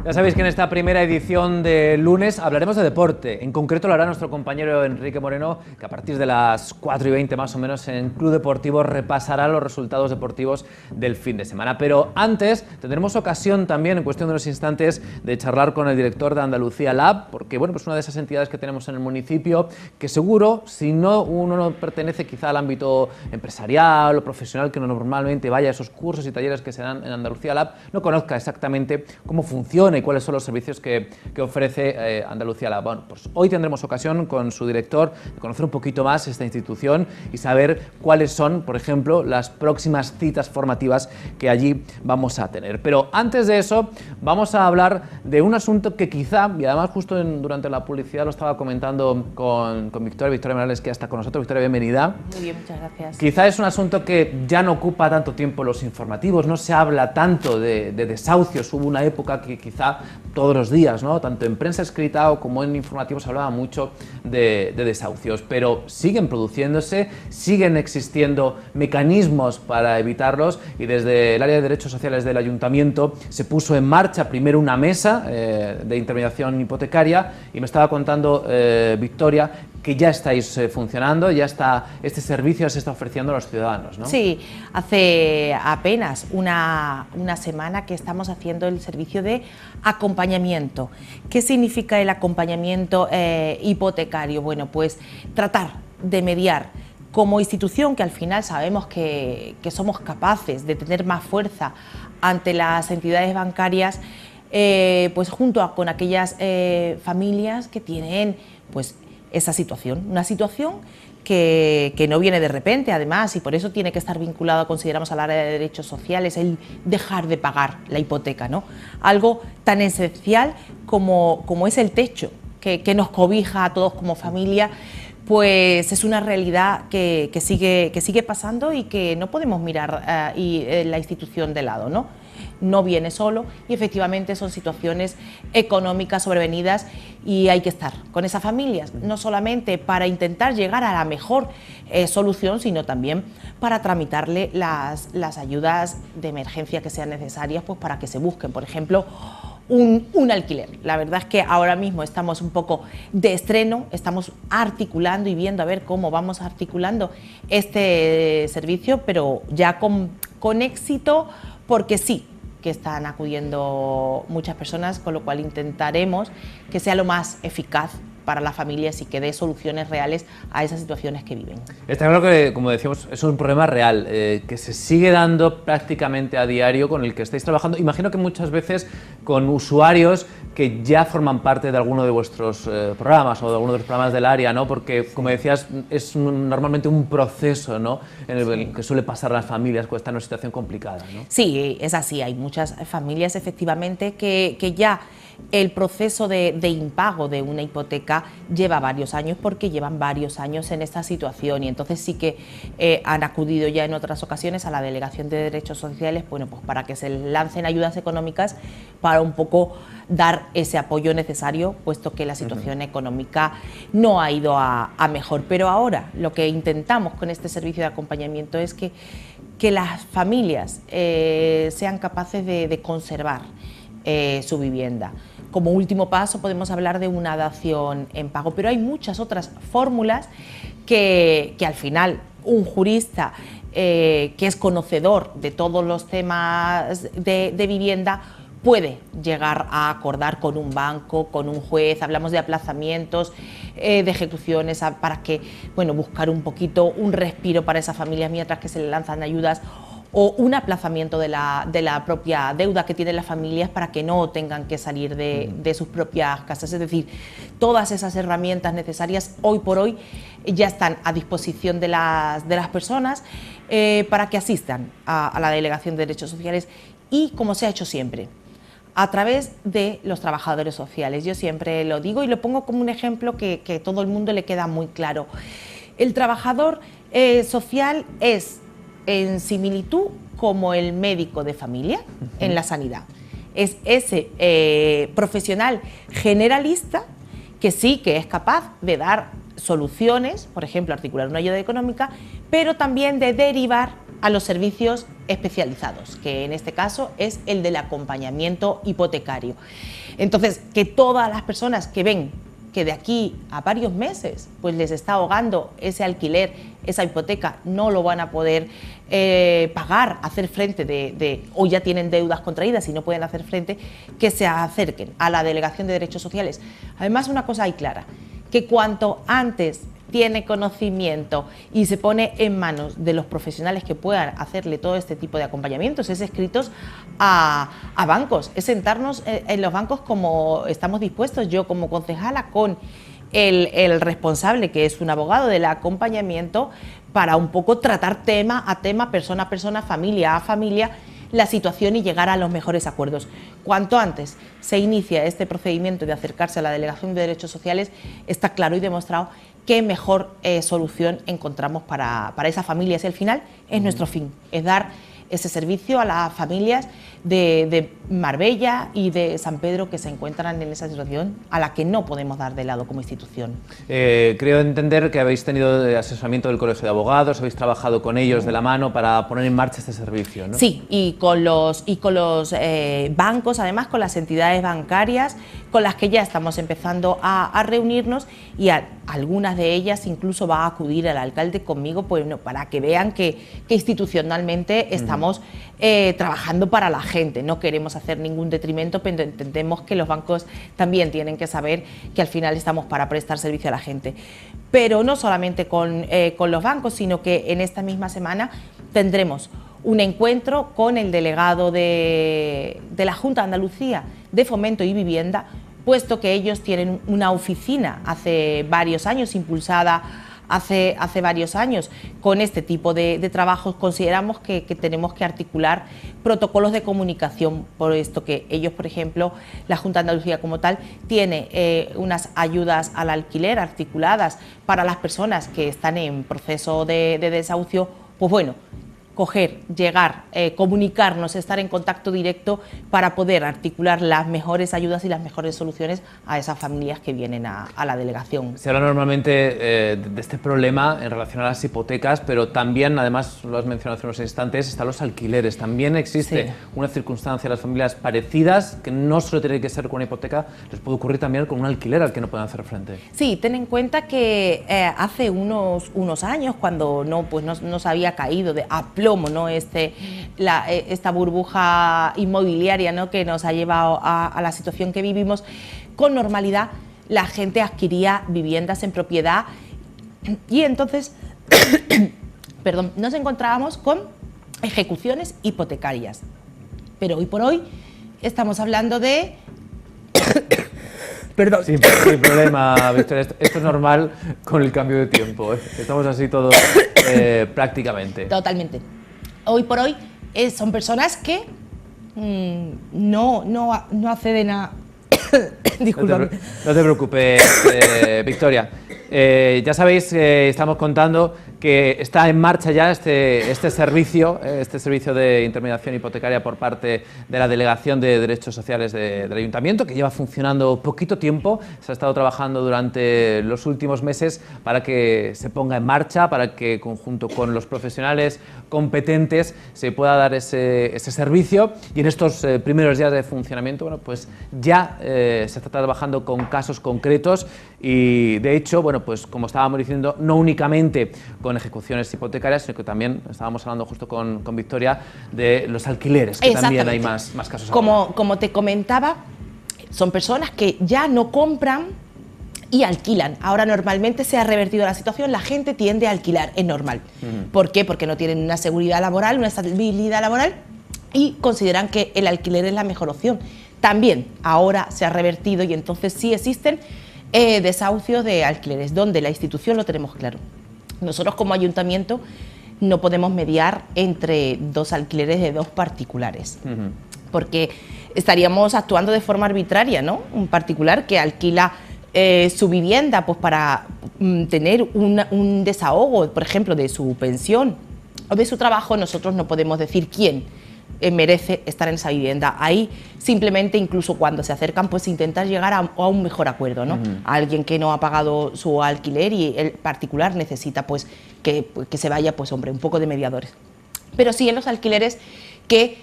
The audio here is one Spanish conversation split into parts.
Ya sabéis que en esta primera edición de lunes hablaremos de deporte. En concreto lo hará nuestro compañero Enrique Moreno, que a partir de las 4:20 más o menos en Club Deportivo repasará los resultados deportivos del fin de semana. Pero antes tendremos ocasión también, en cuestión de unos instantes, de charlar con el director de Andalucía Lab, porque bueno, pues una de esas entidades que tenemos en el municipio, que seguro, si no uno no pertenece quizá al ámbito empresarial o profesional, que normalmente vaya a esos cursos y talleres que se dan en Andalucía Lab, no conozca exactamente cómo funciona y cuáles son los servicios que ofrece Andalucía Lab. Bueno, pues hoy tendremos ocasión con su director de conocer un poquito más esta institución y saber cuáles son, por ejemplo, las próximas citas formativas que allí vamos a tener. Pero antes de eso, vamos a hablar de un asunto que quizá, y además justo durante la publicidad lo estaba comentando con Victoria Morales, que ya está con nosotros. Victoria, bienvenida. Muy bien, muchas gracias. Quizá es un asunto que ya no ocupa tanto tiempo los informativos, no se habla tanto de desahucios. Hubo una época que quizá todos los días, ¿no?, tanto en prensa escrita como en informativos, se hablaba mucho de desahucios, pero siguen produciéndose, siguen existiendo mecanismos para evitarlos, y desde el área de derechos sociales del ayuntamiento se puso en marcha primero una mesa de intermediación hipotecaria, y me estaba contando Victoria que ya estáis funcionando, ya está, este servicio se está ofreciendo a los ciudadanos, ¿no? Sí, hace apenas una semana que estamos haciendo el servicio de acompañamiento. ¿Qué significa el acompañamiento hipotecario? Bueno, pues tratar de mediar como institución, que al final sabemos que somos capaces de tener más fuerza ante las entidades bancarias, pues junto con aquellas familias que tienen pues esa situación, una situación que no viene de repente, además, y por eso tiene que estar vinculado, consideramos, al área de derechos sociales, el dejar de pagar la hipoteca, ¿no? Algo tan esencial como es el techo que nos cobija a todos como familia. Pues es una realidad que sigue pasando y que no podemos mirar la institución de lado, ¿no? No viene solo y efectivamente son situaciones económicas sobrevenidas, y hay que estar con esas familias, no solamente para intentar llegar a la mejor solución, sino también para tramitarle las ayudas de emergencia que sean necesarias, pues para que se busquen, por ejemplo, un alquiler. La verdad es que ahora mismo estamos un poco de estreno, estamos articulando y viendo a ver cómo vamos articulando este servicio, pero ya con éxito, porque sí que están acudiendo muchas personas, con lo cual intentaremos que sea lo más eficaz para las familias y que dé soluciones reales a esas situaciones que viven. Está claro que, como decíamos, es un problema real, que se sigue dando prácticamente a diario, con el que estáis trabajando. Imagino que muchas veces con usuarios que ya forman parte de alguno de vuestros programas o de alguno de los programas del área, ¿no? Porque, como decías, es normalmente un proceso, ¿no?, en el que suele pasar a las familias cuando están en una situación complicada, ¿no? Sí, es así. Hay muchas familias, efectivamente, que ya el proceso de impago de una hipoteca lleva varios años, porque llevan varios años en esta situación, y entonces sí que han acudido ya en otras ocasiones a la Delegación de Derechos Sociales, bueno, pues para que se les lancen ayudas económicas para un poco dar ese apoyo necesario, puesto que la situación económica no ha ido a mejor. Pero ahora lo que intentamos con este servicio de acompañamiento es que las familias sean capaces de conservar su vivienda. Como último paso podemos hablar de una dación en pago, pero hay muchas otras fórmulas que al final un jurista que es conocedor de todos los temas de vivienda puede llegar a acordar con un banco, con un juez. Hablamos de aplazamientos, de ejecuciones, para que, bueno, buscar un poquito un respiro para esas familias mientras que se le lanzan ayudas, o un aplazamiento de la propia deuda que tienen las familias para que no tengan que salir de sus propias casas. Es decir, todas esas herramientas necesarias hoy por hoy ya están a disposición de las personas para que asistan a la Delegación de Derechos Sociales, y como se ha hecho siempre, a través de los trabajadores sociales. Yo siempre lo digo y lo pongo como un ejemplo que a todo el mundo le queda muy claro. El trabajador social es en similitud como el médico de familia en la sanidad. Es ese profesional generalista que sí que es capaz de dar soluciones, por ejemplo, articular una ayuda económica, pero también de derivar a los servicios especializados, que en este caso es el del acompañamiento hipotecario. Entonces, que todas las personas que ven que de aquí a varios meses pues les está ahogando ese alquiler, esa hipoteca, no lo van a poder pagar, hacer frente o ya tienen deudas contraídas y no pueden hacer frente, que se acerquen a la Delegación de Derechos Sociales. Además, una cosa hay clara, que cuanto antes tiene conocimiento y se pone en manos de los profesionales que puedan hacerle todo este tipo de acompañamientos, es escritos a bancos, es sentarnos en los bancos como estamos dispuestos, yo como concejala con el responsable, que es un abogado del acompañamiento, para un poco tratar tema a tema, persona a persona, familia a familia, la situación y llegar a los mejores acuerdos. Cuanto antes se inicia este procedimiento de acercarse a la Delegación de Derechos Sociales, está claro y demostrado qué mejor solución encontramos para esa familia. Es el final, es nuestro fin, es dar ese servicio a las familias de Marbella y de San Pedro que se encuentran en esa situación a la que no podemos dar de lado como institución. Creo entender que habéis tenido asesoramiento del Colegio de Abogados, habéis trabajado con ellos de la mano para poner en marcha este servicio, ¿no? Sí, y con los bancos, además con las entidades bancarias con las que ya estamos empezando a reunirnos, y algunas de ellas incluso va a acudir el alcalde conmigo, pues, para que vean que institucionalmente estamos trabajando para la gente. No queremos hacer ningún detrimento, pero entendemos que los bancos también tienen que saber que al final estamos para prestar servicio a la gente. Pero no solamente con los bancos, sino que en esta misma semana tendremos un encuentro con el delegado de la Junta de Andalucía de Fomento y Vivienda, puesto que ellos tienen una oficina hace varios años, impulsada hace varios años. Con este tipo de trabajos consideramos que tenemos que articular protocolos de comunicación, por esto que ellos, por ejemplo, la Junta de Andalucía como tal, tiene unas ayudas al alquiler articuladas para las personas que están en proceso de desahucio. Pues bueno, coger, llegar, comunicarnos, estar en contacto directo para poder articular las mejores ayudas y las mejores soluciones a esas familias que vienen a la delegación. Se habla normalmente de este problema en relación a las hipotecas, pero también, además, lo has mencionado hace unos instantes, están los alquileres. También existe una circunstancia en las familias parecidas, que no solo tiene que ser con una hipoteca, les puede ocurrir también con un alquiler al que no pueden hacer frente. Sí, ten en cuenta que hace unos años, cuando no se había caído a plomo, ¿no? Esta burbuja inmobiliaria, ¿no?, que nos ha llevado a la situación que vivimos, con normalidad la gente adquiría viviendas en propiedad y entonces perdón, nos encontrábamos con ejecuciones hipotecarias. Pero hoy por hoy estamos hablando de perdón. Sin problema, Victoria. Esto es normal con el cambio de tiempo, ¿eh? Estamos así todos prácticamente. Totalmente. Hoy por hoy son personas que no acceden a... Disculpame. No te preocupes, Victoria. Ya sabéis que estamos contando que está en marcha ya este servicio de intermediación hipotecaria por parte de la Delegación de Derechos Sociales del Ayuntamiento, que lleva funcionando poquito tiempo. Se ha estado trabajando durante los últimos meses para que se ponga en marcha, para que conjunto con los profesionales competentes se pueda dar ese servicio. Y en estos primeros días de funcionamiento, bueno, pues ya se está trabajando con casos concretos y, de hecho, bueno, pues como estábamos diciendo, no únicamente con ejecuciones hipotecarias, sino que también estábamos hablando justo con Victoria de los alquileres, que también hay más casos. Como te comentaba, son personas que ya no compran y alquilan. Ahora normalmente se ha revertido la situación, la gente tiende a alquilar, es normal. ¿Por qué? Porque no tienen una seguridad laboral, una estabilidad laboral y consideran que el alquiler es la mejor opción. También ahora se ha revertido y entonces sí existen desahucios de alquileres, donde la institución lo tenemos claro. Nosotros como ayuntamiento no podemos mediar entre dos alquileres de dos particulares, porque estaríamos actuando de forma arbitraria, ¿no? Un particular que alquila su vivienda pues para tener un desahogo, por ejemplo, de su pensión o de su trabajo, nosotros no podemos decir quién merece estar en esa vivienda. Ahí simplemente, incluso cuando se acercan, pues intentar llegar a un mejor acuerdo, ¿no? A alguien que no ha pagado su alquiler y el particular necesita pues que se vaya, pues hombre, un poco de mediadores. pero sí en los alquileres que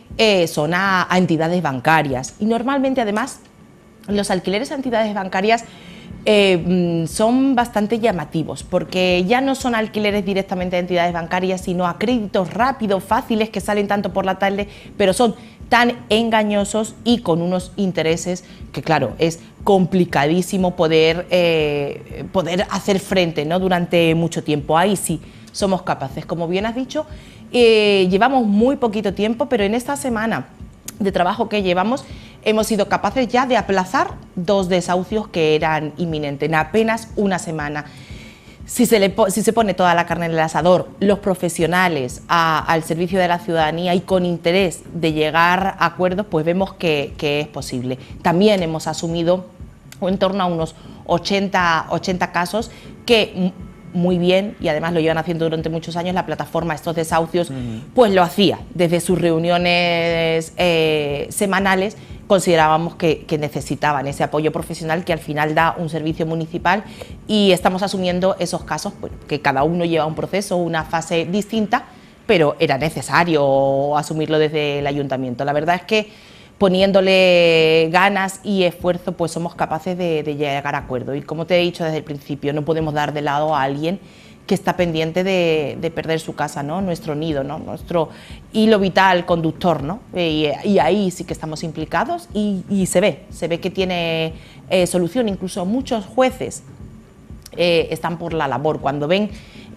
son a entidades bancarias. Y normalmente, además, los alquileres a entidades bancarias son bastante llamativos, porque ya no son alquileres directamente a entidades bancarias, sino a créditos rápidos, fáciles, que salen tanto por la tarde, pero son tan engañosos y con unos intereses que, claro, es complicadísimo poder hacer frente, ¿no?, durante mucho tiempo. Ahí sí somos capaces. Como bien has dicho, llevamos muy poquito tiempo, pero en esta semana de trabajo que llevamos hemos sido capaces ya de aplazar 2 desahucios que eran inminentes en apenas una semana. Si se pone toda la carne en el asador, los profesionales al servicio de la ciudadanía y con interés de llegar a acuerdos, pues vemos que es posible. También hemos asumido en torno a unos 80 casos que muy bien, y además lo llevan haciendo durante muchos años, la plataforma Estos Desahucios, pues lo hacía desde sus reuniones semanales. Considerábamos que necesitaban ese apoyo profesional que al final da un servicio municipal, y estamos asumiendo esos casos, bueno, que cada uno lleva un proceso, una fase distinta, pero era necesario asumirlo desde el ayuntamiento. La verdad es que poniéndole ganas y esfuerzo, pues somos capaces de llegar a acuerdo. Y como te he dicho desde el principio, no podemos dar de lado a alguien que está pendiente de perder su casa, ¿no?, nuestro nido, ¿no?, nuestro hilo vital conductor, ¿no? Y ahí sí que estamos implicados, y se ve que tiene solución. Incluso muchos jueces están por la labor cuando ven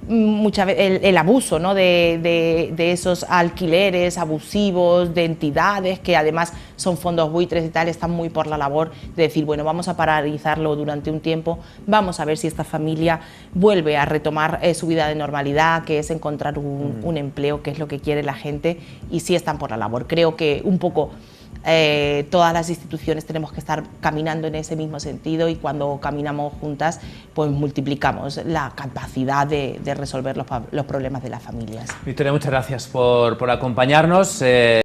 muchas veces el abuso, ¿no?, de esos alquileres abusivos de entidades que además son fondos buitres y tal. Están muy por la labor de decir, bueno, vamos a paralizarlo durante un tiempo, vamos a ver si esta familia vuelve a retomar su vida de normalidad, que es encontrar un empleo, que es lo que quiere la gente, y sí están por la labor. Creo que un poco todas las instituciones tenemos que estar caminando en ese mismo sentido, y cuando caminamos juntas pues multiplicamos la capacidad de resolver los problemas de las familias. Victoria, muchas gracias por acompañarnos.